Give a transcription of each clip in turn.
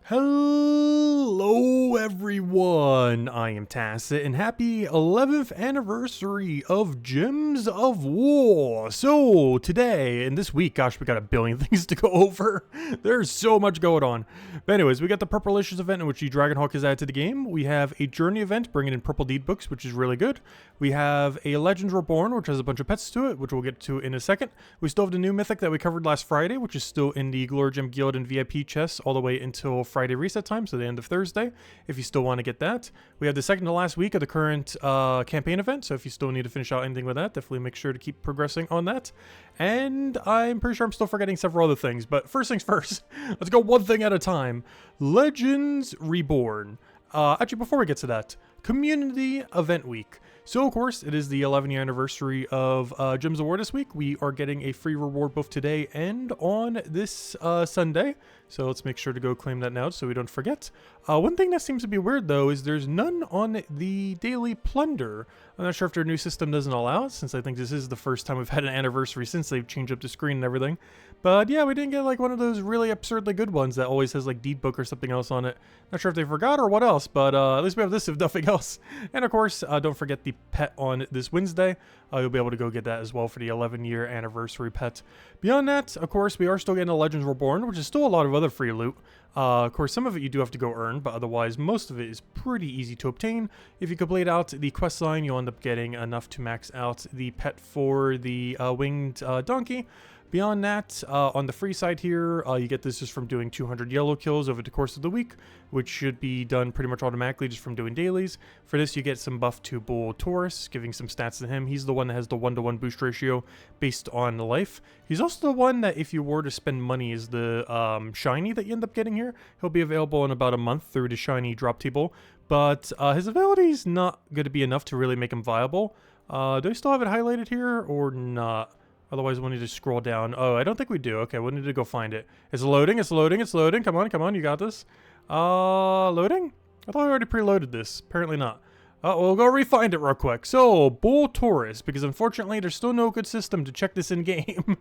Hello everyone, I am Tacit and happy 11th anniversary of Gems of War. So today and this week, gosh, we got a billion things to go over. There's so much going on. But anyways, we got the Purpleicious event in which the Dragonhawk is added to the game. We have a Journey event bringing in purple deed books, which is really good. We have a Legends Reborn, which has a bunch of pets to it, which we'll get to in a second. We still have the new mythic that we covered last Friday, which is still in the Glory Gem Guild and VIP chests all the way until Friday reset time, so the end of Thursday, if you still want to get that. We have the second to last week of the current campaign event, so if you still need to finish out anything with that, definitely make sure to keep progressing on that. And I'm pretty sure I'm still forgetting several other things, but first things first, let's go one thing at a time. Legends Reborn. Actually, before we get to that, Community Event Week. So, of course, it is the 11th anniversary of Gems of War this week. We are getting a free reward both today and on this Sunday. So let's make sure to go claim that now so we don't forget. One thing that seems to be weird, though, is there's none on the daily plunder. I'm not sure if their new system doesn't allow it, since I think this is the first time we've had an anniversary since they've changed up the screen and everything. But yeah, we didn't get like one of those really absurdly good ones that always has like deed book or something else on it. Not sure if they forgot or what else, but at least we have this if nothing else. And of course, don't forget the pet on this Wednesday. You'll be able to go get that as well for the 11-year anniversary pet. Beyond that, of course, we are still getting a Legends Reborn, which is still a lot of other free loot. Of course, some of it you do have to go earn, but otherwise, most of it is pretty easy to obtain. If you complete out the quest line, you'll end up getting enough to max out the pet for the winged donkey. Beyond that, on the free side here, you get this just from doing 200 yellow kills over the course of the week, which should be done pretty much automatically just from doing dailies. For this, you get some buff to Bull Taurus, giving some stats to him. He's the one that has the 1-to-1 boost ratio based on life. He's also the one that if you were to spend money is the shiny that you end up getting here. He'll be available in about a month through the shiny drop table, but his ability is not going to be enough to really make him viable. Do I still have it highlighted here or not? Otherwise, we'll need to scroll down. Oh, I don't think we do. Okay, we'll need to go find it. It's loading, it's loading, it's loading. Come on, come on, you got this. Loading? I thought we already preloaded this. Apparently not. We'll go re-find it real quick. So, Bull Taurus, because unfortunately there's still no good system to check this in-game.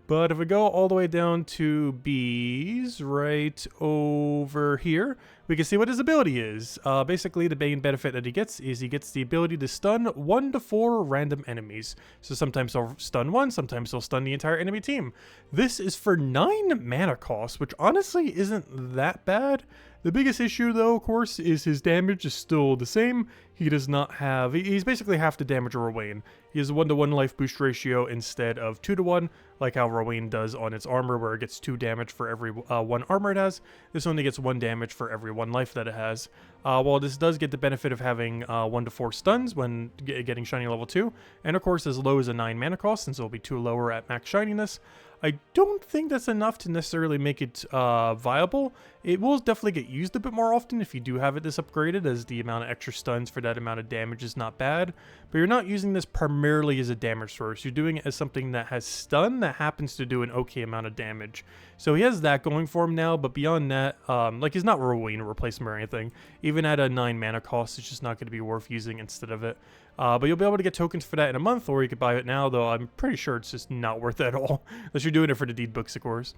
But if we go all the way down to Bees, right over here, we can see what his ability is. Basically, the main benefit that he gets is he gets the ability to stun 1 to 4 random enemies. So sometimes he'll stun one, sometimes he'll stun the entire enemy team. This is for 9 mana cost, which honestly isn't that bad. The biggest issue, though, of course, is his damage is still the same. He does not have... He's basically half the damage of Rowan. He has a 1-to-1 life boost ratio instead of 2-to-1, like how Rowan does on its armor, where it gets 2 damage for every 1 armor it has. This only gets 1 damage for every 1 life that it has. While this does get the benefit of having 1 to 4 stuns when getting shiny level 2, and of course as low as a 9 mana cost, since it'll be 2 lower at max shininess. I don't think that's enough to necessarily make it viable. It will definitely get used a bit more often if you do have it this upgraded, as the amount of extra stuns for that amount of damage is not bad. But you're not using this primarily as a damage source. You're doing it as something that has stun that happens to do an okay amount of damage. So he has that going for him now, but beyond that, like he's not Rowan to replace him or anything. Even at a 9 mana cost, it's just not going to be worth using instead of it. But you'll be able to get tokens for that in a month, or you could buy it now, though I'm pretty sure it's just not worth it at all. Unless you're doing it for the deed books, of course.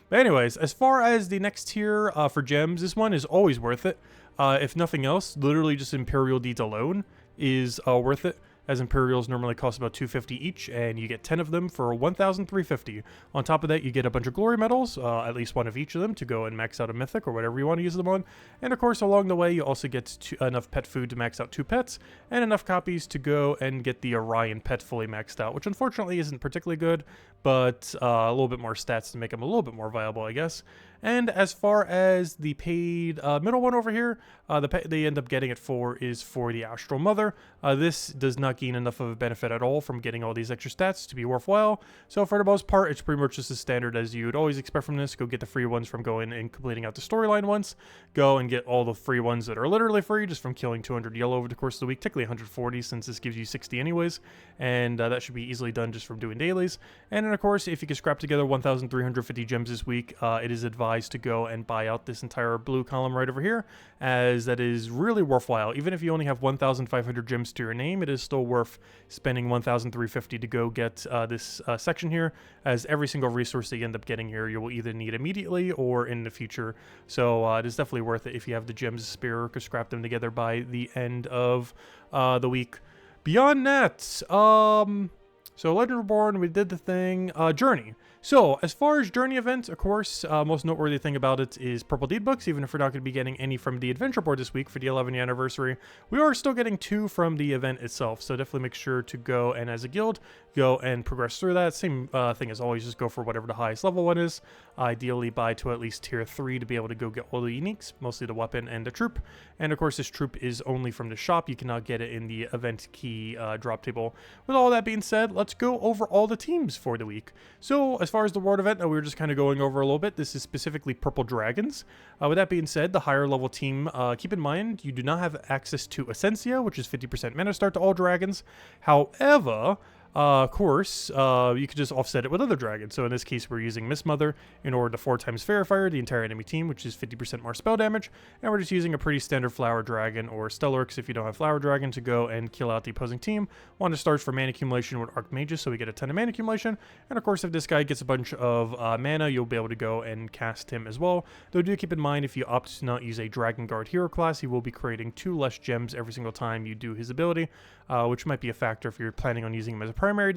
But anyways, as far as the next tier for gems, this one is always worth it. If nothing else, literally just Imperial Deeds alone is worth it, as Imperials normally cost about $250 each, and you get 10 of them for $1,350. On top of that, you get a bunch of glory medals, at least one of each of them, to go and max out a mythic or whatever you want to use them on. And of course, along the way, you also get enough pet food to max out 2 pets, and enough copies to go and get the Orion pet fully maxed out, which unfortunately isn't particularly good, but a little bit more stats to make them a little bit more viable, I guess. And as far as the paid middle one over here, the pet they end up getting it for is for the Astral Mother. This does not gain enough of a benefit at all from getting all these extra stats to be worthwhile. So for the most part, it's pretty much just as standard as you'd always expect from this. Go get the free ones from going and completing out the storyline once. Go and get all the free ones that are literally free just from killing 200 yellow over the course of the week. Technically 140 since this gives you 60 anyways. And that should be easily done just from doing dailies. And then of course, if you can scrap together 1,350 gems this week, it is advised wise to go and buy out this entire blue column right over here, as that is really worthwhile. Even if you only have 1,500 gems to your name, it is still worth spending 1,350 to go get this section here, as every single resource that you end up getting here you will either need immediately or in the future. So it is definitely worth it if you have the gems to spare, or could scrap them together by the end of the week. Beyond that, so Legend Reborn, we did the thing. Journey. So, as far as Journey events, of course, most noteworthy thing about it is Purple Deed Books. Even if we're not going to be getting any from the Adventure Board this week for the 11th anniversary, we are still getting 2 from the event itself. So definitely make sure to go and, as a guild, go and progress through that. Same thing as always, just go for whatever the highest level one is. Ideally buy to at least tier 3 to be able to go get all the uniques, mostly the weapon and the troop. And of course, this troop is only from the shop. You cannot get it in the event key drop table. With all that being said, let's go over all the teams for the week. So as far as the World event that we were just kind of going over a little bit, this is specifically Purple Dragons. With that being said, the higher level team, keep in mind, you do not have access to Essentia, which is 50% mana start to all dragons. However, of course, you could just offset it with other dragons. So in this case, we're using Miss Mother in order to 4 times Fairy Fire the entire enemy team, which is 50% more spell damage. And we're just using a pretty standard Flower Dragon or Stellarix if you don't have Flower Dragon to go and kill out the opposing team. Wanda Stars for mana accumulation with Archmages, so we get a ton of mana accumulation. And of course, if this guy gets a bunch of mana, you'll be able to go and cast him as well. Though do keep in mind, if you opt to not use a Dragonguard hero class, he will be creating 2 less gems every single time you do his ability, which might be a factor if you're planning on using him as a primary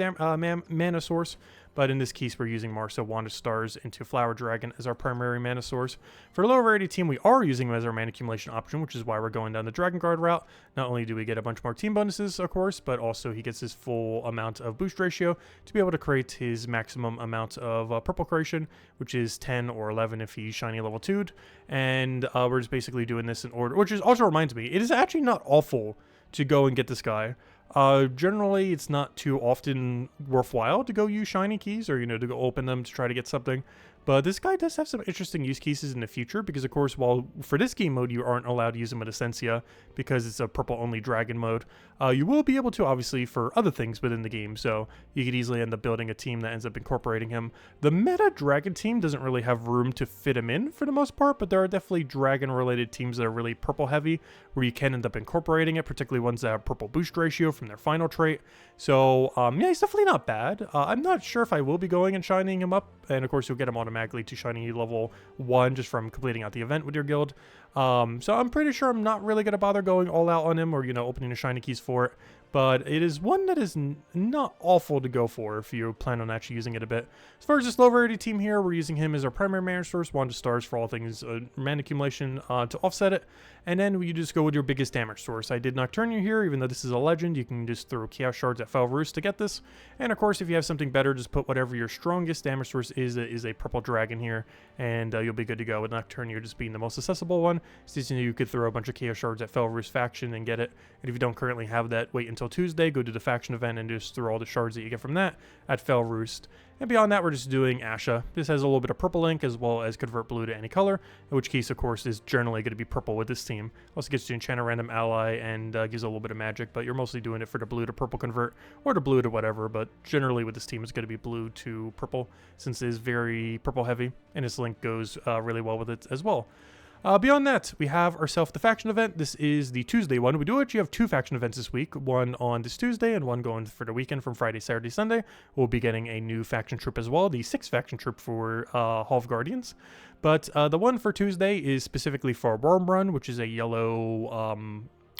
mana source. But in this case, we're using more so Wanda Stars into Flower Dragon as our primary mana source. For the low rarity team, we are using him as our mana accumulation option, which is why we're going down the Dragonguard route. Not only do we get a bunch more team bonuses, of course, but also he gets his full amount of boost ratio to be able to create his maximum amount of purple creation, which is 10 or 11 if he's shiny level 2'd. And we're just basically doing this in order, which is also reminds me, it is actually not awful to go and get this guy. Generally, it's not too often worthwhile to go use shiny keys or, to go open them to try to get something. But this guy does have some interesting use cases in the future because, of course, while for this game mode you aren't allowed to use him with Essentia because it's a purple-only dragon mode, you will be able to, obviously, for other things within the game. So you could easily end up building a team that ends up incorporating him. The meta dragon team doesn't really have room to fit him in for the most part, but there are definitely dragon-related teams that are really purple-heavy where you can end up incorporating it, particularly ones that have purple boost ratio from their final trait. So, yeah, he's definitely not bad. I'm not sure if I will be going and shining him up, and of course you'll get him automatically to shiny level 1 just from completing out the event with your guild. So I'm pretty sure I'm not really going to bother going all out on him or, opening the shiny keys for it. But it is one that is not awful to go for if you plan on actually using it a bit. As far as this low rarity team here, we're using him as our primary mana source, Wanda Stars for all things mana accumulation to offset it. And then you just go with your biggest damage source. I did Nocturne you here, even though this is a legend, you can just throw Chaos Shards at Fell Roost to get this. And of course, if you have something better, just put whatever your strongest damage source is a purple dragon here, and you'll be good to go with Nocturne. You're just being the most accessible one. So you could throw a bunch of Chaos Shards at Fell Roost faction and get it. And if you don't currently have that, wait until Tuesday, go to the faction event and just throw all the shards that you get from that at Fell Roost. And beyond that, we're just doing Asha. This has a little bit of purple ink as well as convert blue to any color, in which case, of course, is generally going to be purple with this team. Also gets to enchant a random ally and gives a little bit of magic, but you're mostly doing it for the blue to purple convert or the blue to whatever, but generally with this team, it's going to be blue to purple since it is very purple heavy, and this link goes really well with it as well. Beyond that, we have ourselves the faction event. This is the Tuesday one. We do actually have 2 faction events this week, one on this Tuesday and one going for the weekend from Friday, Saturday, Sunday. We'll be getting a new faction troop as well, the 6th faction troop for Hall of Guardians. But the one for Tuesday is specifically for Worm Run, which is a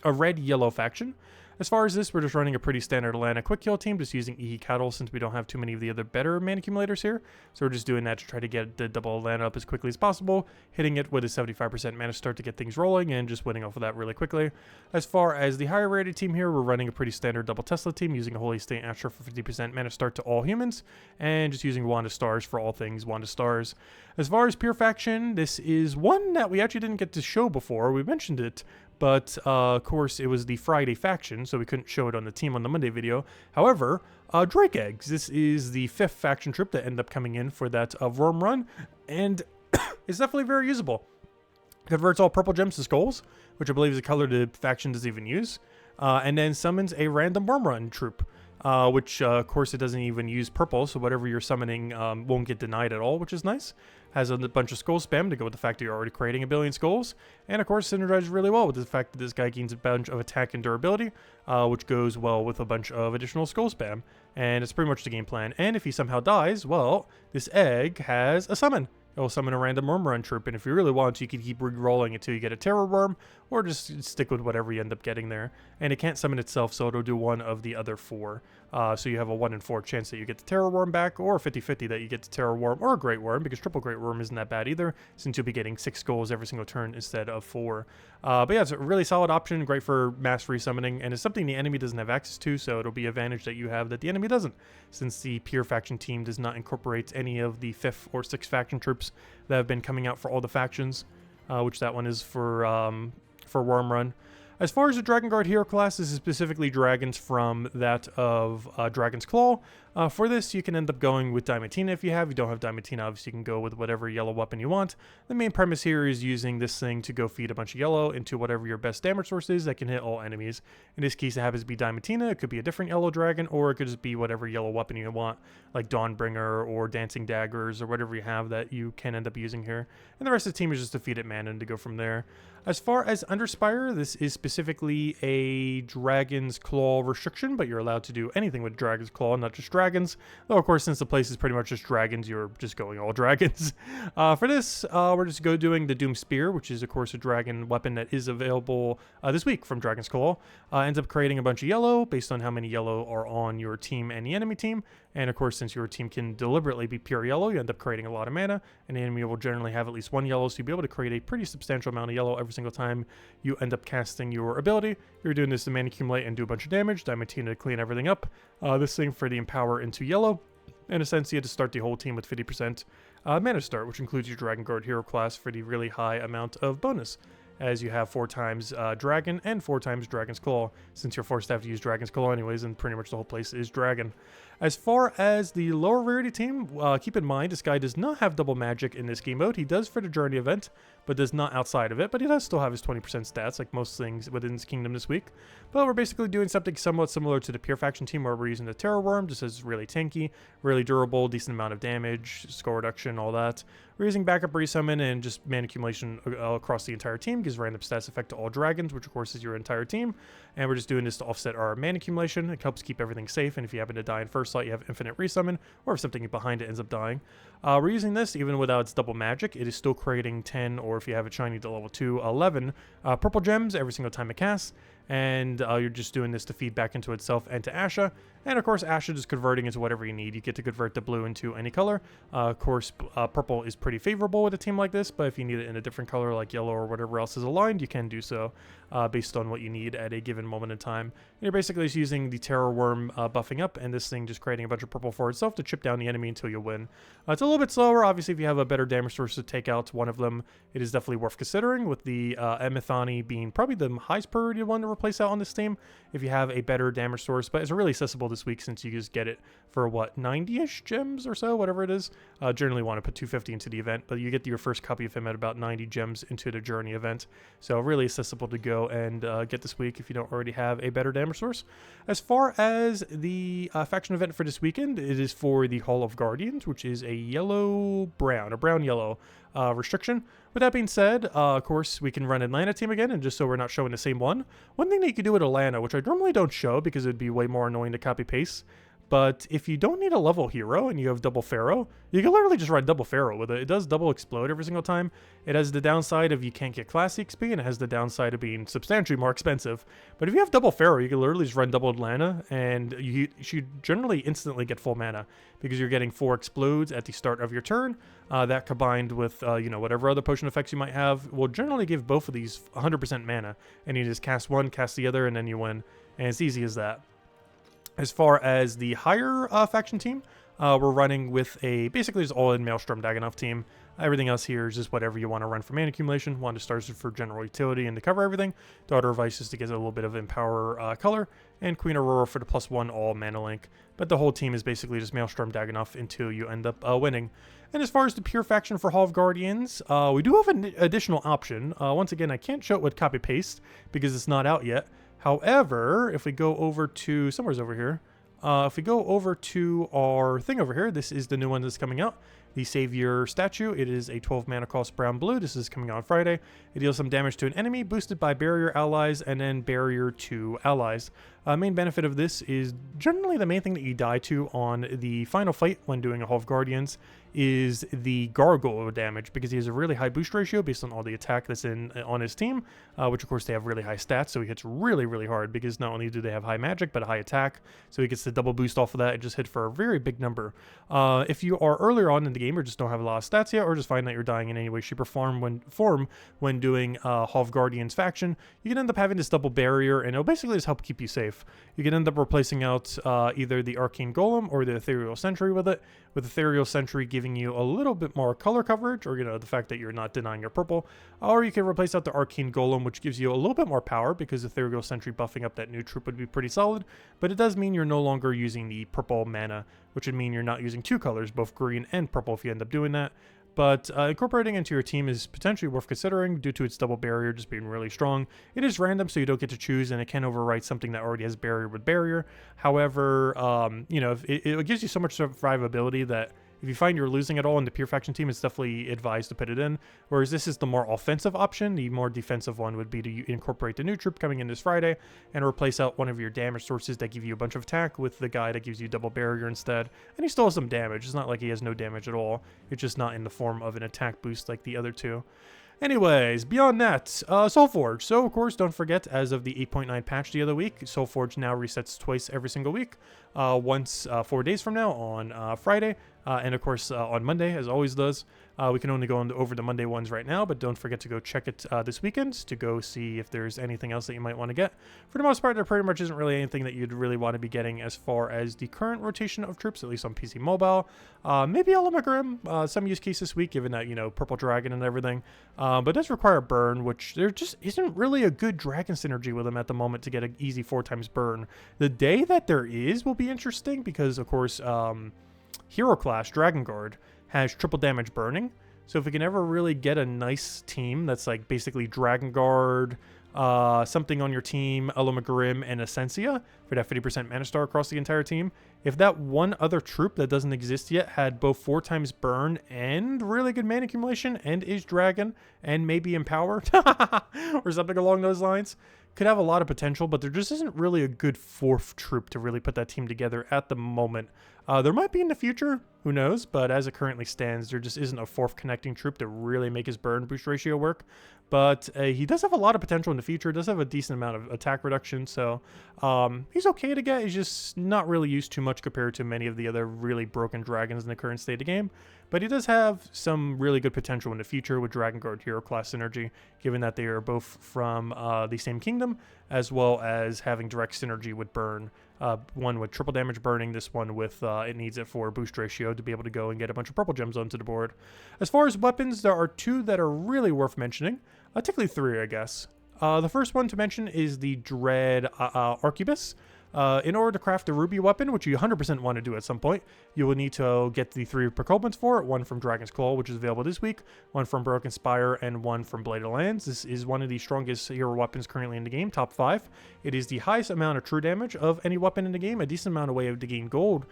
red-yellow faction. As far as this, we're just running a pretty standard Atlanta quick kill team, just using Ihi Cattle since we don't have too many of the other better mana accumulators here. So we're just doing that to try to get the double Atlanta up as quickly as possible, hitting it with a 75% mana start to get things rolling, and just winning off of that really quickly. As far as the higher rated team here, we're running a pretty standard double Tesla team, using a Holy State Astra for 50% mana start to all humans, and just using Wanda Stars for all things Wanda Stars. As far as Pure Faction, this is one that we actually didn't get to show before. We mentioned it, but of course it was the Friday faction, so we couldn't show it on the team on the Monday video. However, Drake Eggs, this is the 5th faction trip that ended up coming in for that Worm Run, and it's definitely very usable. Converts all purple gems to skulls, which I believe is a color the faction doesn't even use, and then summons a random Worm Run troop. which of course it doesn't even use purple, so whatever you're summoning won't get denied at all, which is nice. Has a bunch of skull spam to go with the fact that you're already creating a billion skulls, and of course synergizes really well with the fact that this guy gains a bunch of attack and durability, which goes well with a bunch of additional skull spam, and it's pretty much the game plan. And if he somehow dies, well, this egg has a summon. It'll summon a random worm run troop, and if you really want to, you can keep re-rolling until you get a terror worm, or just stick with whatever you end up getting there. And it can't summon itself, so it'll do one of the other 4. So you have a 1 in 4 chance that you get the terror worm back, or 50-50 that you get the terror worm or a great worm, because triple great worm isn't that bad either, since you'll be getting 6 skulls every single turn instead of 4. But yeah, it's a really solid option, great for mass resummoning, and it's something the enemy doesn't have access to, so it'll be an advantage that you have that the enemy doesn't, since the pure faction team does not incorporate any of the 5th or 6th faction troops that have been coming out for all the factions, which that one is for Worm Run. As far as the Dragonguard hero class, this is specifically dragons from that of Dragon's Claw. For this, you can end up going with Diamantina if you have. If you don't have Diamantina, obviously you can go with whatever yellow weapon you want. The main premise here is using this thing to go feed a bunch of yellow into whatever your best damage source is that can hit all enemies. In this case, it happens to be Diamantina. It could be a different yellow dragon, or it could just be whatever yellow weapon you want, like Dawnbringer or Dancing Daggers or whatever you have that you can end up using here. And the rest of the team is just to feed it mana and to go from there. As far as Underspire, this is specifically a Dragon's Claw restriction, but you're allowed to do anything with Dragon's Claw, not just dragons. Though, of course, since the place is pretty much just dragons, you're just going all dragons. For this, we're just doing the Doom Spear, which is, of course, a dragon weapon that is available this week from Dragon's Claw. Ends up creating a bunch of yellow based on how many yellow are on your team and the enemy team. And, of course, since your team can deliberately be pure yellow, you end up creating a lot of mana, and the enemy will generally have at least 1 yellow, so you'll be able to create a pretty substantial amount of yellow every single time you end up casting your ability. You're doing this to mana accumulate and do a bunch of damage. Diamantina to clean everything up. This thing for the Empower into yellow. In a sense, you had to start the whole team with 50% mana start, which includes your Dragonguard hero class for the really high amount of bonus, as you have 4 times Dragon and 4 times Dragon's Claw, since you're forced to have to use Dragon's Claw anyways, and pretty much the whole place is Dragon. As far as the lower rarity team, keep in mind this guy does not have double magic in this game mode. He does for the Journey event, but does not outside of it, but he does still have his 20% stats, like most things within this kingdom this week. But we're basically doing something somewhat similar to the Pure Faction team, where we're using the Terror Worm, just as really tanky, really durable, decent amount of damage, skull reduction, all that. We're using backup resummon and just mana accumulation across the entire team, gives random stats effect to all dragons, which of course is your entire team. And we're just doing this to offset our mana accumulation. It helps keep everything safe, and if you happen to die in first slot, you have infinite resummon, or if something behind it ends up dying. We're using this even without its double magic. It is still creating 10, or if you have it shiny to level 2, 11 purple gems every single time it casts. And you're just doing this to feed back into itself and to Asha. And of course, Asha is converting into whatever you need. You get to convert the blue into any color. Of course, purple is pretty favorable with a team like this, but if you need it in a different color like yellow or whatever else is aligned, you can do so based on what you need at a given moment in time. And you're basically just using the Terror Worm buffing up, and this thing just creating a bunch of purple for itself to chip down the enemy until you win. It's a little bit slower. Obviously, if you have a better damage source to take out one of them, it is definitely worth considering, with the Emethani being probably the highest priority one to replace out on this team if you have a better damage source. But it's really accessible this week since you just get it for what, 90-ish gems or so, whatever it is. Generally want to put 250 into the event, but you get your first copy of him at about 90 gems into the Journey event. So really accessible to go and get this week if you don't already have a better damage source. As far as the faction event for this weekend, it is for the Hall of Guardians, which is a yellow-brown, a brown-yellow restriction. With that being said, of course, we can run Atlanta team again, and just so we're not showing the same one thing that you could do with Atlanta, which I normally don't show because it'd be way more annoying to copy-paste, but if you don't need a level hero and you have double Pharaoh, you can literally just run double Pharaoh with it. It does double explode every single time. It has the downside of you can't get classy XP, and it has the downside of being substantially more expensive. But if you have double Pharaoh, you can literally just run double Atlanta, and you should generally instantly get full mana because you're getting 4 explodes at the start of your turn. That combined with whatever other potion effects you might have will generally give both of these 100% mana, and you just cast one, cast the other, and then you win. And it's easy as that. As far as the higher faction team, we're running with a basically just all-in Maelstrom Dragonhawk team. Everything else here is just whatever you want to run for mana accumulation. Wanda Stars for general utility and to cover everything. Daughter of Vice is to get a little bit of Empower color. And Queen Aurora for the +1 all mana link. But the whole team is basically just Maelstrom Dragonhawk until you end up winning. And as far as the pure faction for Hall of Guardians, we do have an additional option. Once again, I can't show it with copy-paste because it's not out yet. However, if we go over to, somewhere's over here, If we go over to our thing over here, this is the new one that's coming out. The Savior statue. It is a 12 mana cost brown blue. This is coming out on Friday. It deals some damage to an enemy, boosted by barrier allies, and then barrier to allies. Main benefit of this is generally the main thing that you die to on the final fight when doing a Hall of Guardians is the gargoyle damage, because he has a really high boost ratio based on all the attack that's on his team, which of course they have really high stats, so he hits really hard because not only do they have high magic but a high attack, so he gets the double boost off of that and just hit for a very big number. If you are earlier on in the game or just don't have a lot of stats yet, or just find that you're dying in any way, shape, or form when doing Hall of Guardians faction, you can end up having this double barrier, and it'll basically just help keep you safe. You can end up replacing out either the Arcane Golem or the Ethereal Sentry with it, with Ethereal Sentry giving you a little bit more color coverage, or the fact that you're not denying your purple, or you can replace out the Arcane Golem, which gives you a little bit more power, because Ethereal Sentry buffing up that new troop would be pretty solid, but it does mean you're no longer using the purple mana, which would mean you're not using two colors, both green and purple, if you end up doing that. But incorporating into your team is potentially worth considering due to its double barrier just being really strong. It is random, so you don't get to choose, and it can overwrite something that already has barrier with barrier. However, it gives you so much survivability that if you find you're losing at all in the pure faction team, it's definitely advised to put it in. Whereas this is the more offensive option. The more defensive one would be to incorporate the new troop coming in this Friday and replace out one of your damage sources that give you a bunch of attack with the guy that gives you double barrier instead. And he still has some damage. It's not like he has no damage at all. It's just not in the form of an attack boost like the other two. Anyways, beyond that, Soulforge. So, of course, don't forget, as of the 8.9 patch the other week, Soulforge now resets twice every single week. Once 4 days from now on Friday, and of course on Monday, as always does. We can only go over the Monday ones right now, but don't forget to go check it this weekend to go see if there's anything else that you might want to get. For the most part, there pretty much isn't really anything that you'd really want to be getting as far as the current rotation of troops, at least on PC Mobile. Maybe Elamagrim, some use case this week, given that, Purple Dragon and everything. But it does require burn, which there just isn't really a good dragon synergy with them at the moment to get an easy 4x burn. The day that there is will be interesting because, of course, Hero Class, Dragonguard, has triple damage burning. So if we can ever really get a nice team that's like basically Dragonguard, something on your team, Elamagrim, and Essentia for that 50% mana star across the entire team. If that one other troop that doesn't exist yet had both 4x burn and really good mana accumulation and is dragon and maybe empowered or something along those lines, could have a lot of potential, but there just isn't really a good fourth troop to really put that team together at the moment. There might be in the future, who knows, but as it currently stands, there just isn't a fourth connecting troop to really make his burn boost ratio work. But he does have a lot of potential in the future, does have a decent amount of attack reduction, so he's okay to get. He's just not really used too much compared to many of the other really broken dragons in the current state of the game. But he does have some really good potential in the future with Dragonguard Hero Class synergy, given that they are both from the same kingdom, as well as having direct synergy with burn. One with triple damage burning, this one with it needs it for boost ratio to be able to go and get a bunch of purple gems onto the board. As far as weapons, there are two that are really worth mentioning. Technically three, I guess. The first one to mention is the Dread Arquebus. In order to craft the ruby weapon, which you 100% want to do at some point, you will need to get the 3 procurements for it, one from Dragon's Claw, which is available this week, one from Broken Spire, and one from Blade of Lands. This is one of the strongest hero weapons currently in the game, top 5. It is the highest amount of true damage of any weapon in the game, a decent amount of way to gain gold,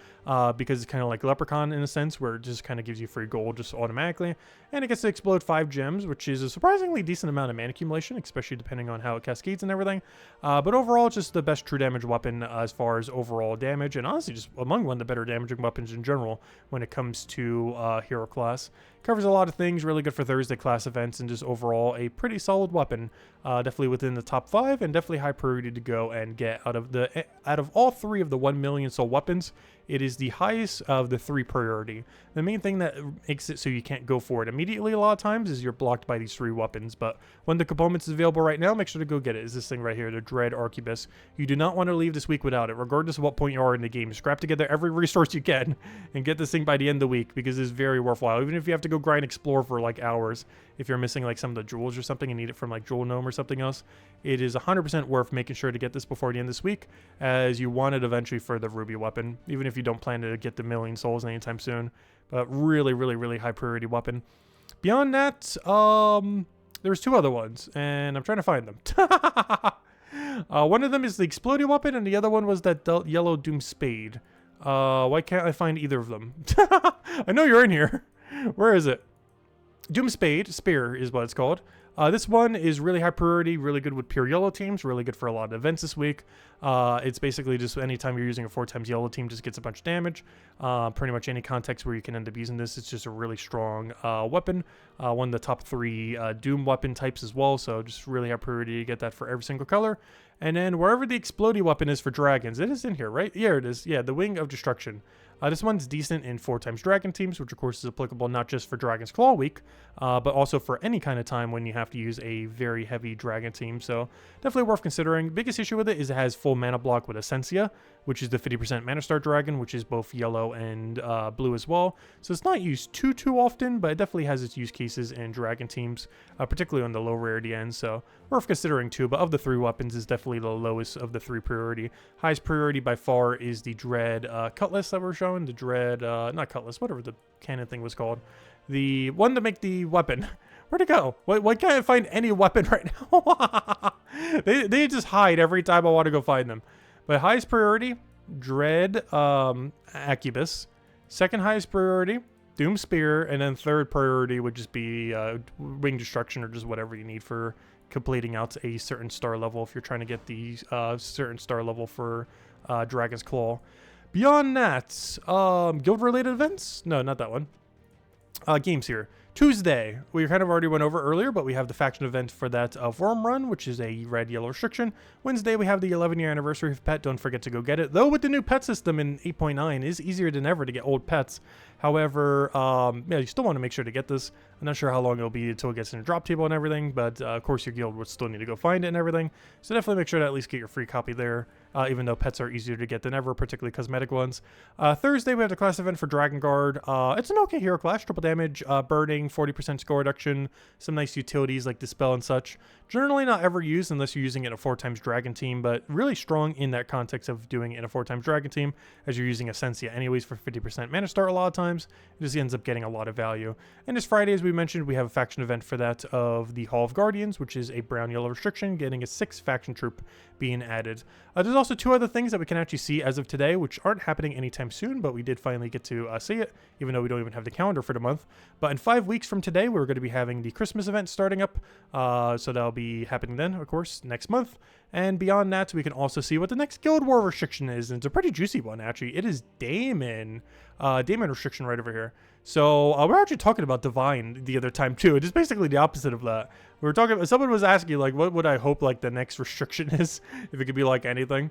because it's kind of like Leprechaun in a sense, where it just kind of gives you free gold just automatically, and it gets to explode 5 gems, which is a surprisingly decent amount of mana accumulation, especially depending on how it cascades and everything, but overall, it's just the best true damage weapon as far as overall damage, and honestly just among one of the better damaging weapons in general when it comes to hero class. Covers a lot of things, really good for Thursday class events, and just overall a pretty solid weapon. Definitely within the top 5, and definitely high priority to go and get out of all 3 of the 1 million soul weapons. It is the highest of the 3 priority. The main thing that makes it so you can't go for it immediately a lot of times is you're blocked by these 3 weapons. But when the components is available right now, make sure to go get it. Is this thing right here, the Dread Arquebus. You do not want to leave this week without it, regardless of what point you are in the game. Scrap together every resource you can and get this thing by the end of the week, because it's very worthwhile. Even if you have to go grind explore for like hours, if you're missing like some of the jewels or something and need it from like Jewel Gnome or something else, it is 100% worth making sure to get this before the end of this week, as you want it eventually for the ruby weapon, even if you don't plan to get the 1,000,000 souls anytime soon. But really high priority weapon. Beyond that, there's 2 other ones, and I'm trying to find them. One of them is the exploding weapon, and the other one was that yellow doom spade. Why can't I find either of them? I know you're in here. Where is it? Doom spade, spear is what it's called. This one is really high priority, really good with pure yellow teams, really good for a lot of events this week. It's basically just anytime you're using a 4x yellow team, just gets a bunch of damage. Pretty much any context where you can end up using this, it's just a really strong weapon. One of the top 3 Doom weapon types as well, so just really high priority to get that for every single color. And then wherever the exploding weapon is for dragons, it is in here, right? Yeah, it is. Yeah, the Wing of Destruction. This one's decent in 4x dragon teams, which of course is applicable not just for Dragon's Claw week, but also for any kind of time when you have to use a very heavy dragon team. So definitely worth considering. Biggest issue with it is it has full mana block with Essentia, which is the 50% Mana Star Dragon, which is both yellow and blue as well. So it's not used too often, but it definitely has its use cases in dragon teams, particularly on the low rarity end. So worth considering too, but of the 3 weapons is definitely the lowest of the 3 priority. Highest priority by far is the Dread Cutlass that we're showing. The Dread, not Cutlass, whatever the cannon thing was called. The one to make the weapon. Where'd it go? Why can't I find any weapon right now? they just hide every time I want to go find them. But highest priority, Dread Incubus. Second highest priority, Doom Spear. And then third priority would just be Wing Destruction or just whatever you need for completing out a certain star level if you're trying to get the certain star level for Dragon's Claw. Beyond that, guild-related events? No, not that one. Games here. Tuesday, we kind of already went over earlier, but we have the faction event for that Worm Run, which is a red-yellow restriction. Wednesday, we have the 11-year anniversary of Pet. Don't forget to go get it. Though with the new pet system in 8.9, it is easier than ever to get old pets. However, yeah, you still want to make sure to get this. I'm not sure how long it'll be until it gets in a drop table and everything, but of course your guild would still need to go find it and everything. So definitely make sure to at least get your free copy there, even though pets are easier to get than ever, particularly cosmetic ones. Thursday, we have the class event for Dragonguard. It's an okay hero class, triple damage, burning, 40% score reduction, some nice utilities like Dispel and such. Generally not ever used unless you're using it in a 4x dragon team, but really strong in that context of doing it in a 4x dragon team, as you're using Essentia anyways for 50% mana start a lot of times. It just ends up getting a lot of value. And this Friday, as we mentioned, we have a faction event for that of the Hall of Guardians, which is a brown-yellow restriction, getting a 6 faction troop being added. There's also 2 other things that we can actually see as of today, which aren't happening anytime soon, but we did finally get to see it, even though we don't even have the calendar for the month. But in 5 weeks from today, we're going to be having the Christmas event starting up, so that'll be happening then, of course, next month. And beyond that, we can also see what the next Guild War restriction is, and it's a pretty juicy one, actually. It is Daemon. Daemon restriction right over here. So we're actually talking about Divine the other time too. It is basically the opposite of that. We were talking. Someone was asking like, what would I hope like the next restriction is, if it could be like anything,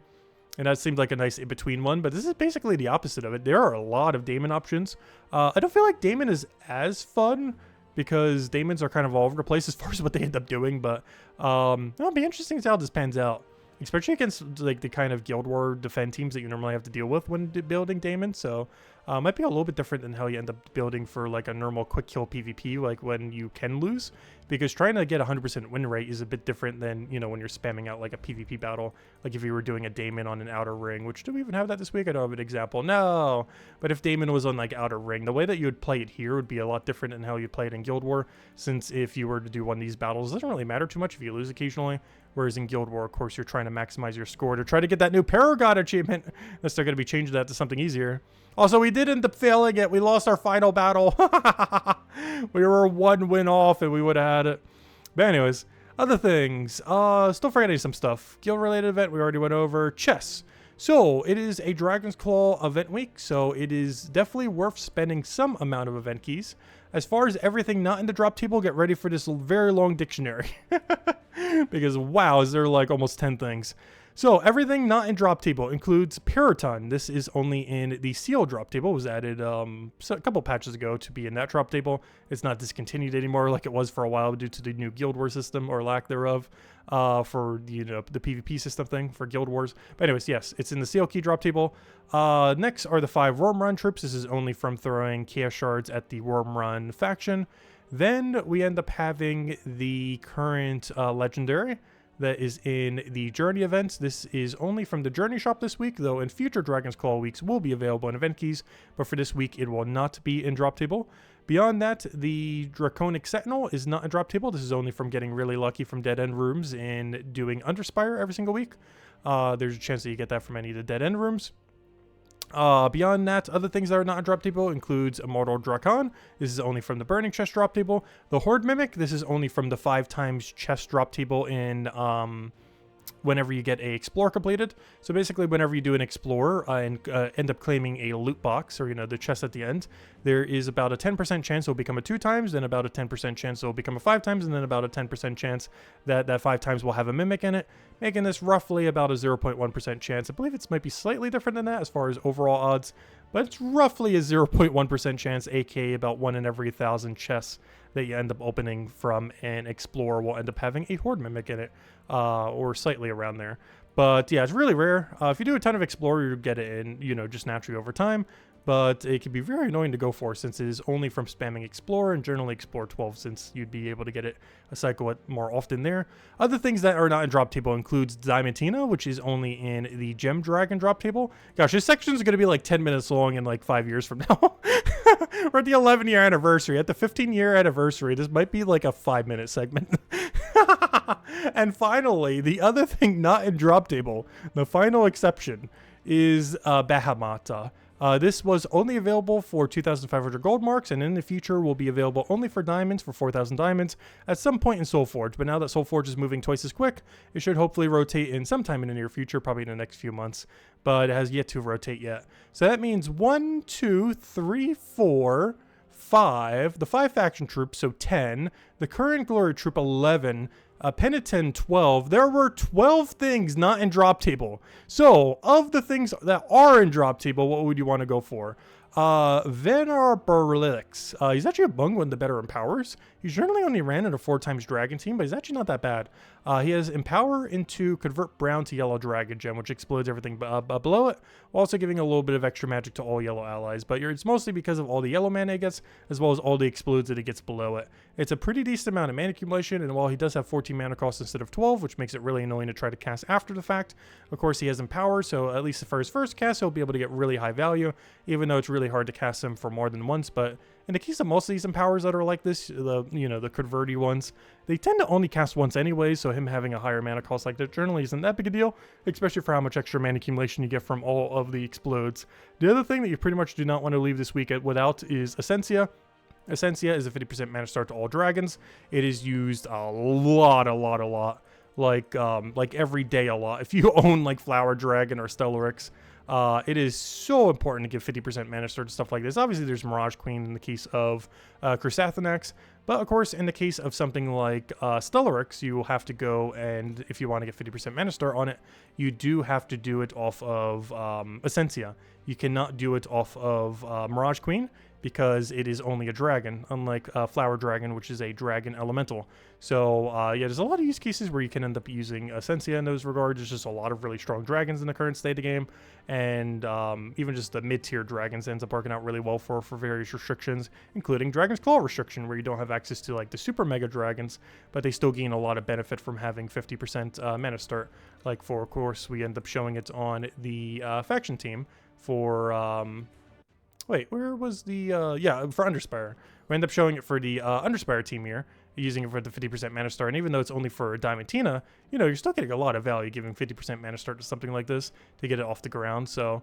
and that seemed like a nice in between one. But this is basically the opposite of it. There are a lot of Daemon options. I don't feel like Daemon is as fun because Daemons are kind of all over the place as far as what they end up doing. But it'll be interesting to see how this pans out, especially against like the kind of Guild War defend teams that you normally have to deal with when building Daemon. So might be a little bit different than how you end up building for like a normal quick kill PvP, like when you can lose, because trying to get 100% win rate is a bit different than, you know, when you're spamming out like a PvP battle, like if you were doing a Daemon on an outer ring, which do we even have that this week? I don't have an example. No, but if Daemon was on like outer ring, the way that you would play it here would be a lot different than how you'd play it in Guild War, since if you were to do one of these battles, it doesn't really matter too much if you lose occasionally. Whereas in Guild War, of course, you're trying to maximize your score to try to get that new Paragod achievement. Unless they're going to be changing that to something easier. Also, we did end up failing it. We lost our final battle. We were 1 win off and we would have had it. But anyways, other things. Still forgetting some stuff. Guild-related event we already went over. Chess. So, it is a Dragon's Claw event week, so it is definitely worth spending some amount of event keys. As far as everything not in the drop table, get ready for this very long dictionary. Because, wow, is there like almost 10 things. So, everything not in drop table includes Puriton. This is only in the Seal drop table. It was added a couple patches ago to be in that drop table. It's not discontinued anymore like it was for a while due to the new Guild War system, or lack thereof, for the PvP system thing for Guild Wars. But anyways, yes, it's in the Seal key drop table. Next are the 5 Worm Run troops. This is only from throwing Chaos Shards at the Worm Run faction. Then we end up having the current Legendary that is in the Journey events. This is only from the Journey shop this week, though in future Dragon's Claw weeks will be available in event keys, but for this week it will not be in drop table. Beyond that, the Draconic Sentinel is not a drop table. This is only from getting really lucky from dead end rooms and doing Underspire every single week. There's a chance that you get that from any of the dead end rooms. Beyond that, other things that are not a drop table includes Immortal Drakon. This is only from the Burning Chest drop table. The Horde Mimic, this is only from the 5 times chest drop table in whenever you get a Explore completed. So basically, whenever you do an Explore and end up claiming a loot box, or the chest at the end, there is about a 10% chance it will become a 2 times, then about a 10% chance it will become a 5 times, and then about a 10% chance that that 5 times will have a Mimic in it, making this roughly about a 0.1% chance. I believe it might be slightly different than that as far as overall odds, but it's roughly a 0.1% chance, aka about 1 in every 1,000 chests that you end up opening from an Explorer will end up having a Horde Mimic in it, or slightly around there. But yeah, it's really rare. If you do a ton of Explorer, you get it in, just naturally over time. But it can be very annoying to go for since it is only from spamming Explorer, and generally Explore 12 since you'd be able to get it a cycle more often there. Other things that are not in drop table includes Diamantina, which is only in the Gem Dragon drop table. Gosh, this section is going to be like 10 minutes long in like 5 years from now. We're at the 11-year anniversary. At the 15-year anniversary, this might be like a 5-minute segment. And finally, the other thing not in drop table, the final exception, is Bahamut. This was only available for 2,500 gold marks, and in the future will be available only for diamonds for 4,000 diamonds at some point in Soulforge. But now that Soulforge is moving twice as quick, it should hopefully rotate in sometime in the near future, probably in the next few months, but it has yet to rotate yet. So that means 1, 2, 3, 4, 5, the 5 faction troops, so 10, the current glory troop 11, Penitent 12. There were 12 things not in drop table. So, of the things that are in drop table, what would you want to go for? Purpleicious. He's actually among one of the better empowers. He generally only ran in a 4 times dragon team, but he's actually not that bad. He has empower into convert brown to yellow dragon gem, which explodes everything below it, while also giving a little bit of extra magic to all yellow allies. But it's mostly because of all the yellow mana it gets, as well as all the explodes that it gets below it. It's a pretty decent amount of mana accumulation, and while he does have 14 mana cost instead of 12, which makes it really annoying to try to cast after the fact, of course he has empower, so at least for his first cast, he'll be able to get really high value, even though it's really hard to cast him for more than once. But in the case of most of these empowers that are like this, the converty ones, they tend to only cast once anyway, so him having a higher mana cost like that generally isn't that big a deal, especially for how much extra mana accumulation you get from all of the explodes. The other thing that you pretty much do not want to leave this week without is Essentia. Essentia is a 50% mana start to all dragons. It is used a lot. Like every day a lot. If you own like Flower Dragon or Stellarix, it is so important to give 50% mana start to stuff like this. Obviously, there's Mirage Queen in the case of Chrysathanax, but of course, in the case of something like Stellarix, you will have to go and, if you want to get 50% mana start on it, you do have to do it off of Essentia. You cannot do it off of Mirage Queen, because it is only a dragon, unlike Flower Dragon, which is a dragon elemental. So yeah, there's a lot of use cases where you can end up using Essentia in those regards. There's just a lot of really strong dragons in the current state of the game, and even just the mid-tier dragons ends up working out really well for various restrictions, including Dragon's Claw restriction, where you don't have access to like the super mega dragons, but they still gain a lot of benefit from having 50% mana start. Like for, of course, we end up showing it on the faction team for... Wait, where was the, yeah, for Underspire. We end up showing it for the Underspire team here, using it for the 50% mana start. And even though it's only for Diamantina, you're still getting a lot of value giving 50% mana start to something like this to get it off the ground. So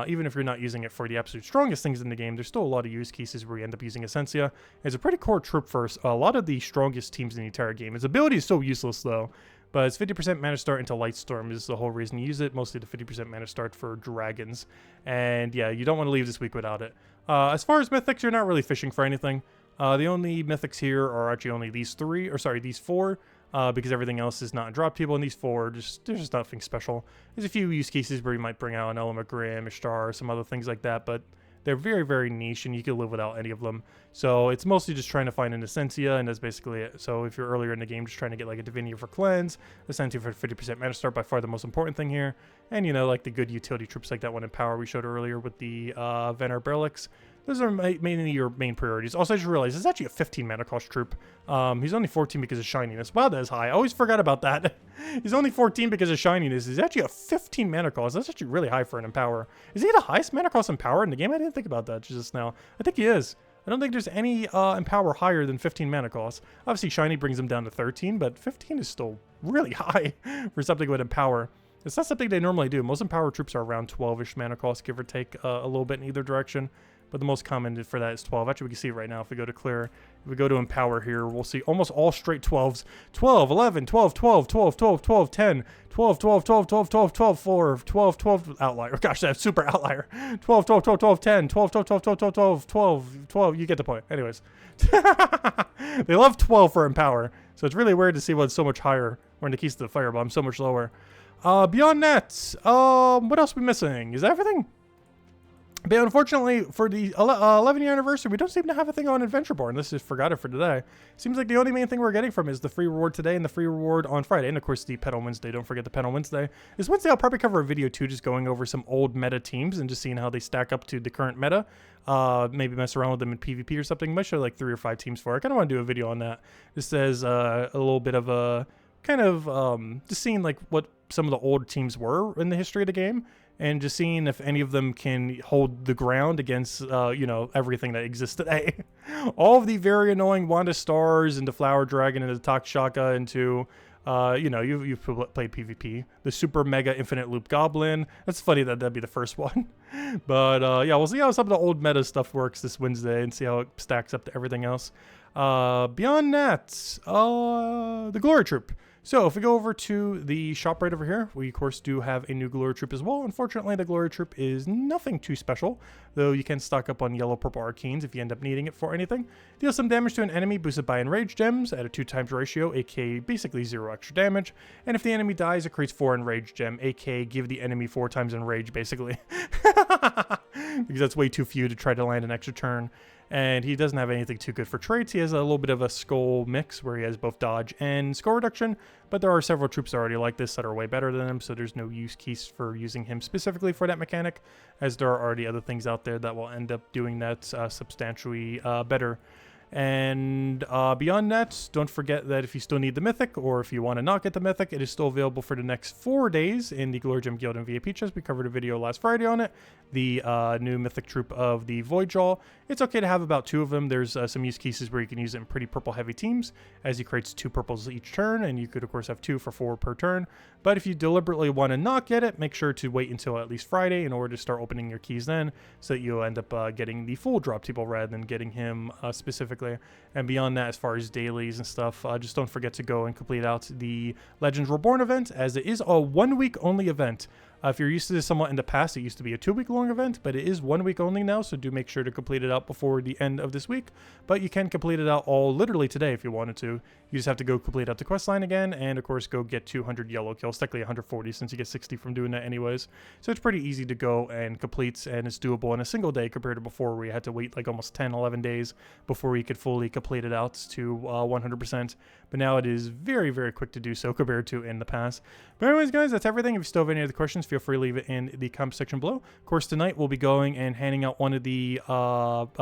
even if you're not using it for the absolute strongest things in the game, there's still a lot of use cases where you end up using Essentia. It's a pretty core troop for a lot of the strongest teams in the entire game. Its ability is so useless, though. But it's 50% mana start into Lightstorm is the whole reason you use it, mostly the 50% mana start for dragons. And yeah, you don't want to leave this week without it. As far as mythics, you're not really fishing for anything. The only mythics here are actually only these 4, because everything else is not in drop table, and these 4, there's just nothing special. There's a few use cases where you might bring out an Element Grim, Ishtar, some other things like that, but they're very, very niche, and you can live without any of them. So it's mostly just trying to find an Essentia, and that's basically it. So if you're earlier in the game, just trying to get like a Divinia for Cleanse, Essentia for 50% mana start, by far the most important thing here. And, like the good utility troops like that one in Power we showed earlier with the Venar Berlix. Those are mainly your main priorities. Also, I just realized it's actually a 15 mana cost troop. He's only 14 because of shininess. Wow, that is high. I always forgot about that. He's only 14 because of shininess. He's actually a 15 mana cost. That's actually really high for an Empower. Is he the highest mana cost Empower in the game? I didn't think about that just now. I think he is. I don't think there's any Empower higher than 15 mana cost. Obviously, Shiny brings them down to 13, but 15 is still really high for something with Empower. It's not something they normally do. Most Empower troops are around 12-ish mana cost, give or take a little bit in either direction. But the most common for that is 12. Actually, we can see it right now if we go to clear. If we go to Empower here, we'll see almost all straight 12s. 12, 11, 12, 12, 12, 12, 12, 10, 12, 12, 12, 12, 12, 12, 4, 12, 12, outlier. Gosh, that's super outlier. 12, 12, 12, 12, 10, 12, 12, 12, 12, 12, 12, 12, 12. You get the point. Anyways. They love 12 for Empower. So it's really weird to see what's so much higher when the keys to the Firebomb so much lower. Beyond that, what else are we missing? Is that everything? But unfortunately, for the 11-year anniversary, we don't seem to have a thing on Reborn. This is forgot it for today. Seems like the only main thing we're getting from is the free reward today and the free reward on Friday. And of course, the pet on Wednesday. Don't forget the pet on Wednesday. This Wednesday, I'll probably cover a video too, just going over some old meta teams and just seeing how they stack up to the current meta. Maybe mess around with them in PvP or something. Might show like 3 or 5 teams for it. I kind of want to do a video on that. This says a little bit of a kind of just seeing like what some of the old teams were in the history of the game. And just seeing if any of them can hold the ground against, you know, everything that exists today. All of the very annoying Wanda Stars into Flower Dragon into Takshaka into, you know, you've played PvP. The Super Mega Infinite Loop Goblin. That's funny that that'd be the first one. But, yeah, we'll see how some of the old meta stuff works this Wednesday and see how it stacks up to everything else. Beyond that, the Glory Troop. So if we go over to the shop right over here, we of course do have a new Glory Troop as well. Unfortunately, the Glory Troop is nothing too special, though you can stock up on yellow purple arcanes if you end up needing it for anything. Deal some damage to an enemy boosted by enraged gems at a 2x ratio, aka basically 0 extra damage. And if the enemy dies, it creates 4 enraged gem, aka give the enemy 4 times enraged basically. Because that's way too few to try to land an extra turn. And he doesn't have anything too good for traits. He has a little bit of a skull mix where he has both dodge and skull reduction, but there are several troops already like this that are way better than him, so there's no use case for using him specifically for that mechanic, as there are already other things out there that will end up doing that substantially better. And beyond that, don't forget that if you still need the Mythic, or if you want to not get the Mythic, it is still available for the next 4 days in the Glory Gem Guild and VIP chest. We covered a video last Friday on it. The new Mythic troop of the Voidjaw. It's okay to have about 2 of them. There's some use cases where you can use it in pretty purple heavy teams, as he creates 2 purples each turn, and you could of course have 2 for 4 per turn. But if you deliberately want to not get it, make sure to wait until at least Friday in order to start opening your keys then, so that you'll end up getting the full drop table rather than getting him specifically. And beyond that, as far as dailies and stuff, just don't forget to go and complete out the Legends Reborn event, as it is a 1-week only event. If you're used to this somewhat in the past, it used to be a 2-week long event, but it is 1 week only now, so do make sure to complete it out before the end of this week. But you can complete it out all literally today if you wanted to. You just have to go complete out the quest line again, and of course go get 200 yellow kills, technically 140 since you get 60 from doing that anyways. So it's pretty easy to go and complete, and it's doable in a single day compared to before where you had to wait like almost 10, 11 days before you could fully complete it out to 100%. But now it is very, very quick to do so compared to in the past. But anyways, guys, that's everything. If you still have any other questions, feel free to leave it in the comment section below. Of course, tonight we'll be going and handing out one of the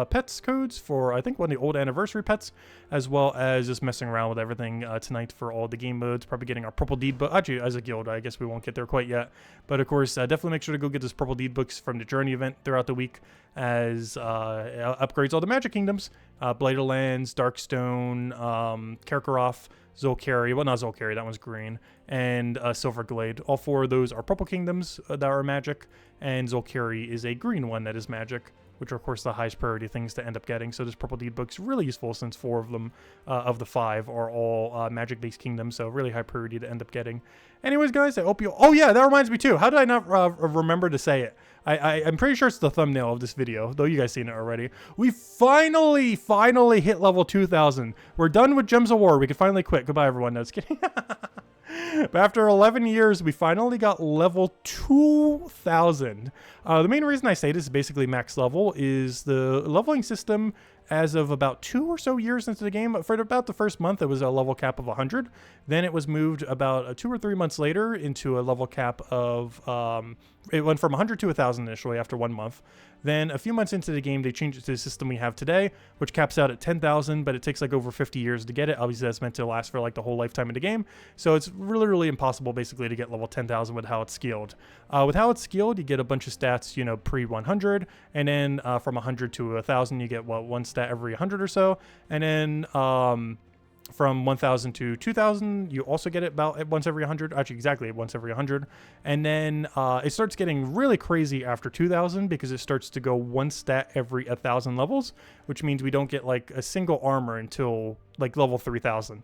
pets codes for, I think, one of the old anniversary pets, as well as just messing around with everything tonight for all the game modes. Probably getting our purple deed book. Actually, as a guild, I guess we won't get there quite yet. But of course, definitely make sure to go get those purple deed books from the Journey event throughout the week, as upgrades all the Magic Kingdoms. Blighter Lands, Darkstone, Karkaroth, Zolkari, well, not Zolkari, that one's green, and Silverglade. All 4 of those are purple kingdoms that are magic, and Zolkari is a green one that is magic, which are, of course, the highest priority things to end up getting. So this purple deed book's really useful since 4 of them, of the 5, are all magic-based kingdoms, so really high priority to end up getting. Anyways, guys, I hope you... Oh, yeah, that reminds me, too. How did I not remember to say it? I'm pretty sure it's the thumbnail of this video, though you guys seen it already. We finally hit level 2,000. We're done with Gems of War. We can finally quit. Goodbye, everyone. No, just kidding. But after 11 years, we finally got level 2,000. The main reason I say this is basically max level is the leveling system as of about 2 or so years into the game. For about the first month, it was a level cap of 100. Then it was moved about 2 or 3 months later into a level cap of... it went from 100 to 1,000 initially after 1 month. Then a few months into the game, they changed it to the system we have today, which caps out at 10,000, but it takes like over 50 years to get it. Obviously, that's meant to last for like the whole lifetime of the game. So it's really, really impossible basically to get level 10,000 with how it's skilled. With how it's skilled, you get a bunch of stats, you know, pre-100, and then from 100 to 1,000, you get, well, one stat every 100 or so. And then from 1,000 to 2,000, you also get it about once every 100. Actually, exactly once every 100. And then it starts getting really crazy after 2,000 because it starts to go one stat every 1,000 levels, which means we don't get like a single armor until like level 3,000.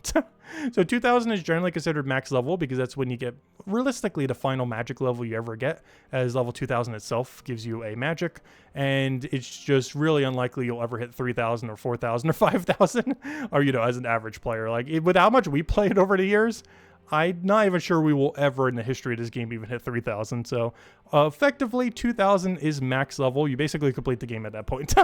So 2,000 is generally considered max level because that's when you get realistically the final magic level you ever get, as level 2,000 itself gives you a magic, and it's just really unlikely you'll ever hit 3,000 or 4,000 or 5,000, or, you know, as an average player. Like, with how much we played over the years, I'm not even sure we will ever in the history of this game even hit 3,000. So effectively 2,000 is max level. You basically complete the game at that point.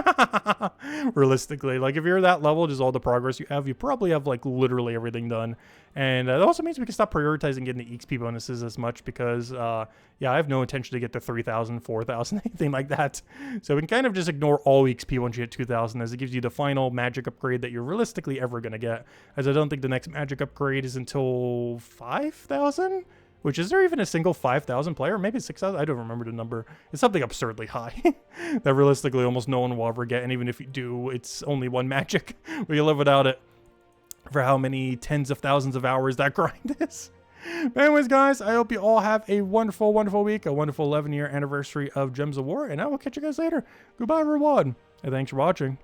Realistically, like if you're that level, just all the progress you probably have like literally everything done. And that also means we can stop prioritizing getting the XP bonuses as much because yeah, I have no intention to get to 3,000, 4,000, anything like that. So we can kind of just ignore all XP once you hit 2,000, as it gives you the final magic upgrade that you're realistically ever going to get, as I don't think the next magic upgrade is until 5,000? Which, is there even a single 5,000 player? Maybe 6,000? I don't remember the number. It's something absurdly high that realistically almost no one will ever get. And even if you do, it's only one magic. We can live without it for how many tens of thousands of hours that grind is. But anyways, guys, I hope you all have a wonderful, wonderful week, a wonderful 11-year anniversary of Gems of War, and I will catch you guys later. Goodbye, everyone, and thanks for watching.